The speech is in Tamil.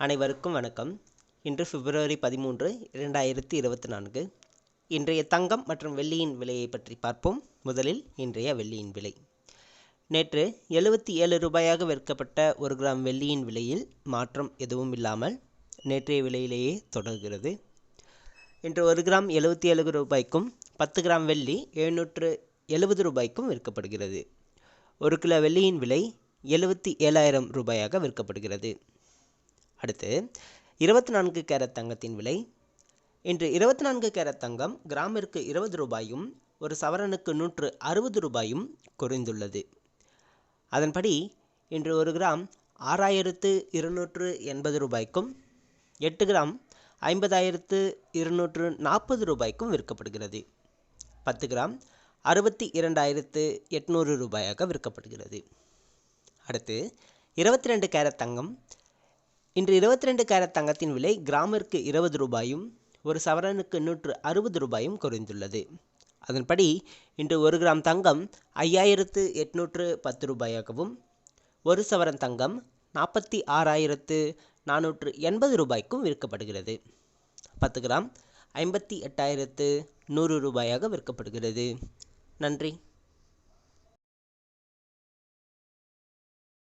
அனைவருக்கும் வணக்கம். இன்று பிப்ரவரி 13, 2024. இன்றைய தங்கம் மற்றும் வெள்ளியின் விலையை பற்றி பார்ப்போம். முதலில் இன்றைய வெள்ளியின் விலை. நேற்று 77 ரூபாயாக விற்கப்பட்ட 1 கிராம் வெள்ளியின் விலையில் மாற்றம் எதுவும் இல்லாமல் நேற்றைய விலையிலேயே தொடர்கிறது. இன்று 1 கிராம் 77 ரூபாய்க்கும் 10 கிராம் வெள்ளி 770 ரூபாய்க்கும் விற்கப்படுகிறது. 1 கிலோ வெள்ளியின் விலை 77,000 ரூபாயாக விற்கப்படுகிறது. அடுத்து 24 கேரட் தங்கத்தின் விலை. இன்று 24 கேரட் தங்கம் கிராமிற்கு 20 ரூபாயும் ஒரு சவரனுக்கு 160 ரூபாயும் குறைந்துள்ளது. அதன்படி இன்று 1 கிராம் 6,280 ரூபாய்க்கும் 8 கிராம் 50,240 ரூபாய்க்கும் விற்கப்படுகிறது. 10 கிராம் 62,800 ரூபாயாக விற்கப்படுகிறது. அடுத்து 22 கேரட் தங்கம். இன்று 22 கேரட் தங்கத்தின் விலை கிராமிற்கு 20 ரூபாயும் ஒரு சவரனுக்கு 160 ரூபாயும் குறைந்துள்ளது. அதன்படி இன்று 1 கிராம் தங்கம் 5,810 ரூபாயாகவும் ஒரு சவரன் தங்கம் 46,480 ரூபாய்க்கும் விற்கப்படுகிறது. 10 கிராம் 58,100 ரூபாயாக விற்கப்படுகிறது. நன்றி.